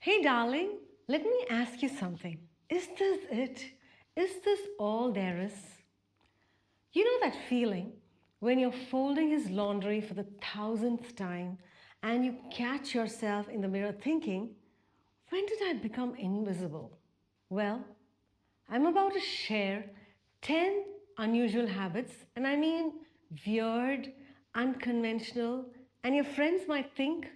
Hey darling, let me ask you something. Is this it? Is this all there is? You know that feeling when you're folding his laundry for the thousandth time and you catch yourself in the mirror thinking, when did I become invisible? Well, I'm about to share 10 unusual habits, and I mean weird, unconventional, and your friends might think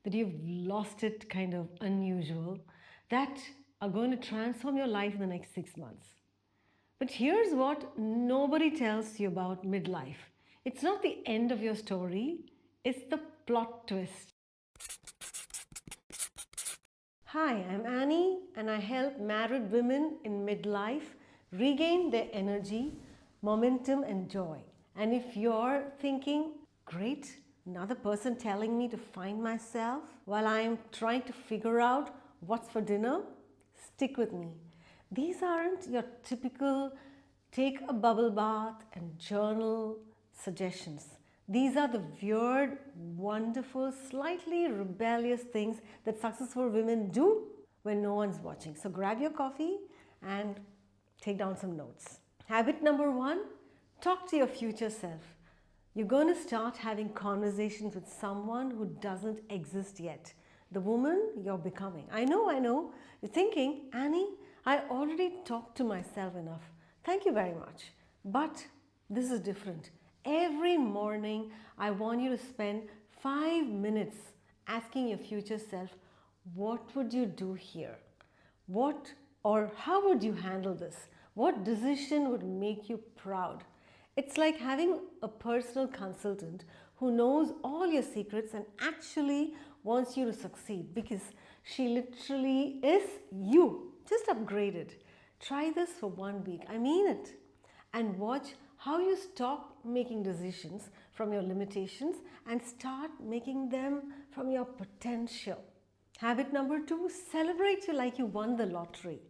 that you've lost it kind of unusual, that are going to transform your life in the next 6 months. But here's what nobody tells you about midlife, it's not the end of your story, it's the plot twist. Hi, I'm Annie and I help married women in midlife regain their energy, momentum, and joy. And if you're thinking, great, another person telling me to find myself while I'm trying to figure out what's for dinner, stick with me. These aren't your typical take a bubble bath and journal suggestions. These are the weird, wonderful, slightly rebellious things that successful women do when no one's watching. So grab your coffee and take down some notes. Habit number one, talk to your future self. You're going to start having conversations with someone who doesn't exist yet. The woman you're becoming. I know. You're thinking, Annie, I already talked to myself enough. Thank you very much. But this is different. Every morning, I want you to spend 5 minutes asking your future self, what would you do here? What or how would you handle this? What decision would make you proud? It's like having a personal consultant who knows all your secrets and actually wants you to succeed because she literally is you, just upgraded. Try this for 1 week. I mean it. And watch how you stop making decisions from your limitations and start making them from your potential. Habit number two, celebrate you like you won the lottery.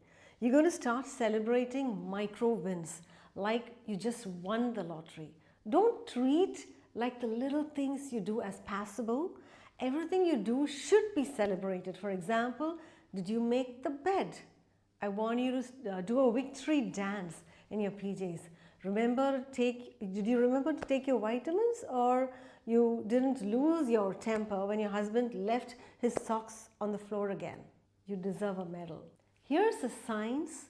You're going to start celebrating micro wins like you just won the lottery. Don't treat like the little things you do as passable. Everything you do should be celebrated. For example, did you make the bed? I want you to do a victory dance in your PJs. Did you remember to take your vitamins, or you didn't lose your temper when your husband left his socks on the floor again? You deserve a medal. Here's the science.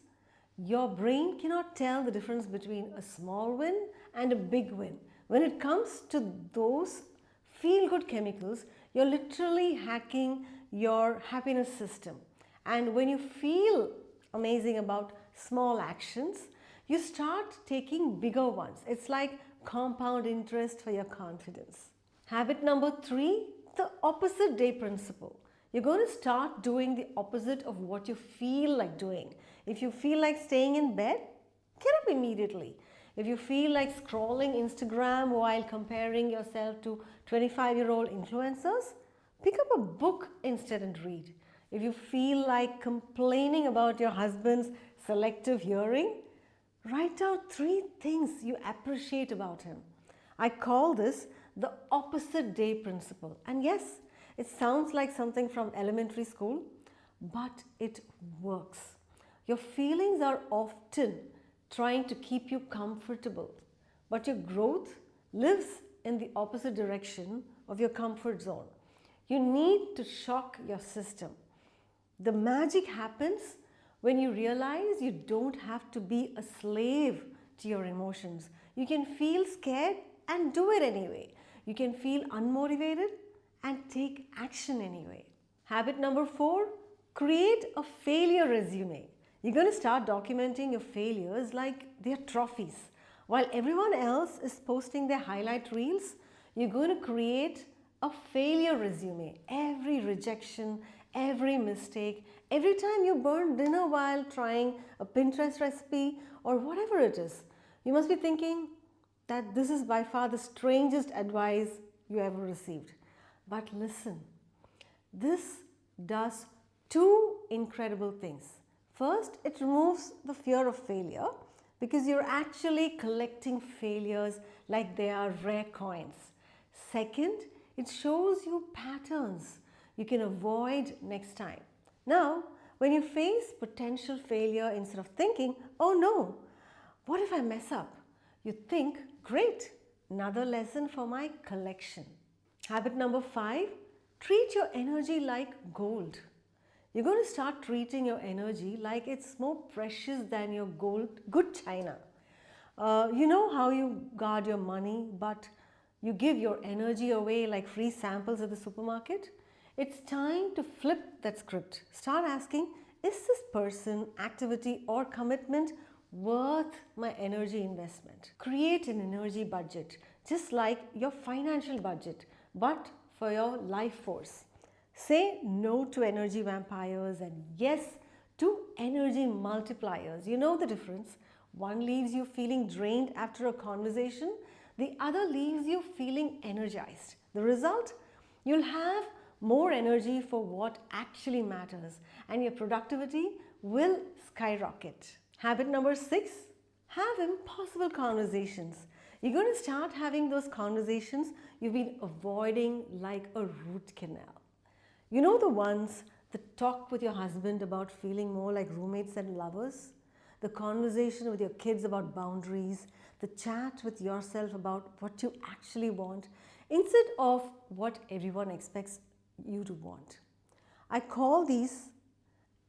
Your brain cannot tell the difference between a small win and a big win. When it comes to those feel-good chemicals, you're literally hacking your happiness system. And when you feel amazing about small actions, you start taking bigger ones. It's like compound interest for your confidence. Habit number three, the opposite day principle. You're going to start doing the opposite of what you feel like doing. If you feel like staying in bed, get up immediately. If you feel like scrolling Instagram while comparing yourself to 25-year-old influencers, pick up a book instead and read. If you feel like complaining about your husband's selective hearing, write out 3 things you appreciate about him. I call this the opposite day principle. And yes, it sounds like something from elementary school, but it works. Your feelings are often trying to keep you comfortable, but your growth lives in the opposite direction of your comfort zone. You need to shock your system. The magic happens when you realize you don't have to be a slave to your emotions. You can feel scared and do it anyway. You can feel unmotivated and take action anyway. Habit number 4, create a failure resume. You're going to start documenting your failures like they're trophies. While everyone else is posting their highlight reels, you're going to create a failure resume. Every rejection, every mistake, every time you burn dinner while trying a Pinterest recipe or whatever it is, you must be thinking that this is by far the strangest advice you ever received. But listen, this does 2 incredible things. First, it removes the fear of failure because you're actually collecting failures like they are rare coins. Second, it shows you patterns you can avoid next time. Now, when you face potential failure, instead of thinking, oh no, what if I mess up? You think, great, another lesson for my collection. Habit number 5, treat your energy like gold. You're going to start treating your energy like it's more precious than your gold, good china. You know how you guard your money, but you give your energy away like free samples at the supermarket? It's time to flip that script. Start asking, is this person, activity, or commitment worth my energy investment? Create an energy budget, just like your financial budget, but for your life force. Say no to energy vampires and yes to energy multipliers. You know the difference. One leaves you feeling drained after a conversation, the other leaves you feeling energized. The result? You'll have more energy for what actually matters and your productivity will skyrocket. Habit number 6, have impossible conversations. You're going to start having those conversations you've been avoiding like a root canal. You know the ones that talk with your husband about feeling more like roommates than lovers? The conversation with your kids about boundaries, the chat with yourself about what you actually want instead of what everyone expects you to want. I call these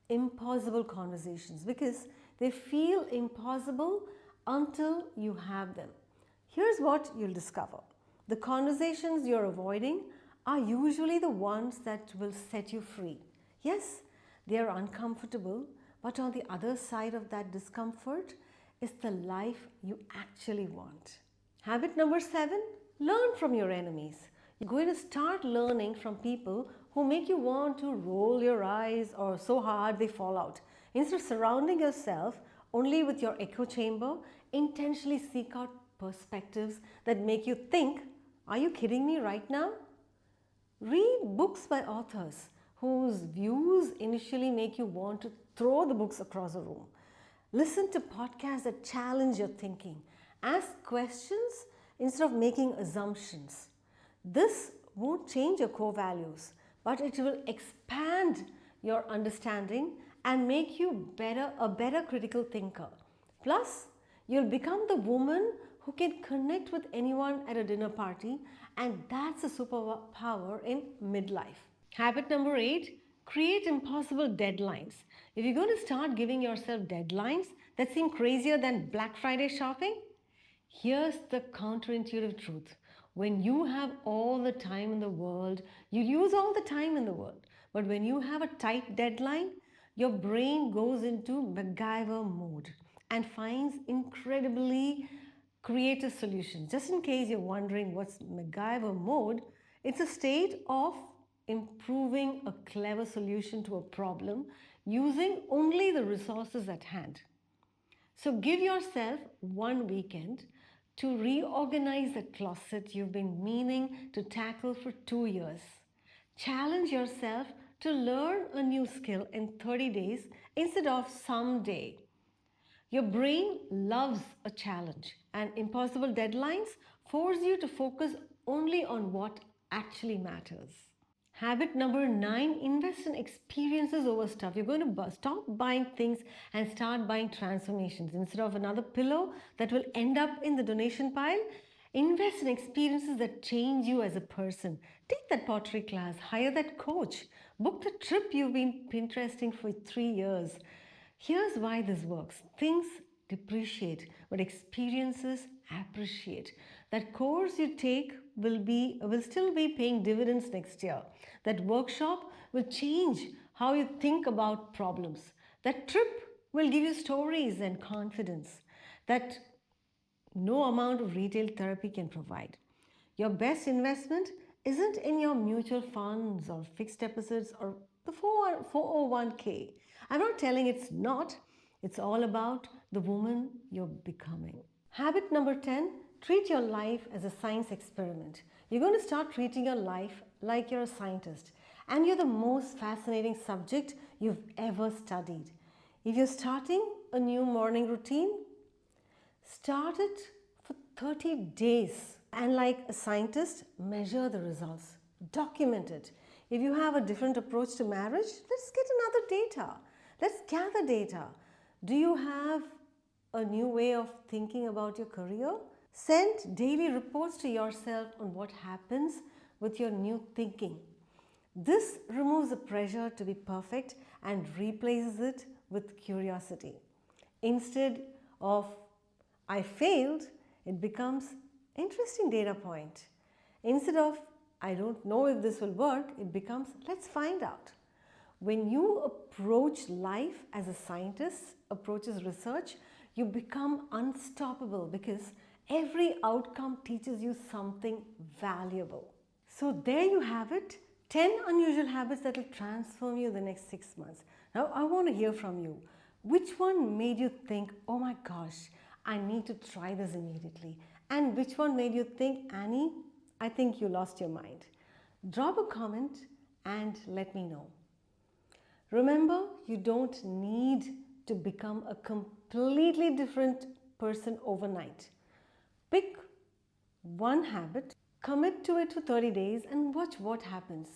impossible conversations because they feel impossible until you have them. Here's what you'll discover. The conversations you're avoiding are usually the ones that will set you free. Yes, they are uncomfortable, but on the other side of that discomfort is the life you actually want. Habit number 7, learn from your enemies. You're going to start learning from people who make you want to roll your eyes or so hard they fall out. Instead of surrounding yourself only with your echo chamber, intentionally seek out perspectives that make you think, are you kidding me right now? Read books by authors whose views initially make you want to throw the books across a room. Listen to podcasts that challenge your thinking. Ask questions instead of making assumptions. This won't change your core values, but it will expand your understanding and make you a better critical thinker. Plus, you'll become the woman who can connect with anyone at a dinner party, and that's a superpower in midlife. Habit number 8, create impossible deadlines. If you're going to start giving yourself deadlines that seem crazier than Black Friday shopping, here's the counterintuitive truth. When you have all the time in the world, you use all the time in the world. But when you have a tight deadline, your brain goes into MacGyver mode and finds incredibly creative solutions. Just in case you're wondering what's MacGyver mode, it's a state of improving a clever solution to a problem using only the resources at hand. So give yourself one weekend to reorganize the closet you've been meaning to tackle for 2 years. Challenge yourself to learn a new skill in 30 days instead of someday. Your brain loves a challenge, and impossible deadlines force you to focus only on what actually matters. Habit number 9, invest in experiences over stuff. You're going to stop buying things and start buying transformations. Instead of another pillow that will end up in the donation pile, invest in experiences that change you as a person. Take that pottery class, hire that coach, book the trip you've been Pinteresting for 3 years. Here's why this works. Things depreciate, but experiences appreciate. That course you take will still be paying dividends next year. That workshop will change how you think about problems. That trip will give you stories and confidence that no amount of retail therapy can provide. Your best investment isn't in your mutual funds or fixed deposits or the 401k. I'm not telling it's not. It's all about the woman you're becoming. Habit number 10, treat your life as a science experiment. You're going to start treating your life like you're a scientist and you're the most fascinating subject you've ever studied. If you're starting a new morning routine, start it for 30 days and, like a scientist, measure the results, document it. If you have a different approach to marriage, let's get another data. Let's gather data. Do you have a new way of thinking about your career? Send daily reports to yourself on what happens with your new thinking. This removes the pressure to be perfect and replaces it with curiosity. Instead of I failed, it becomes interesting data point. Instead of I don't know if this will work, it becomes let's find out. When you approach life as a scientist approaches research, you become unstoppable because every outcome teaches you something valuable. So there you have it, 10 unusual habits that will transform you in the next 6 months. Now I want to hear from you. Which one made you think, oh my gosh, I need to try this immediately? And which one made you think, Annie, I think you lost your mind? Drop a comment and let me know. Remember, you don't need to become a completely different person overnight. Pick one habit, commit to it for 30 days and watch what happens.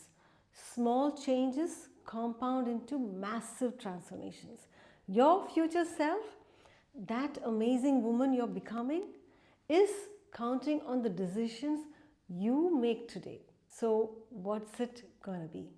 Small changes compound into massive transformations. Your future self, that amazing woman you're becoming, is counting on the decisions you make today. So what's it gonna be?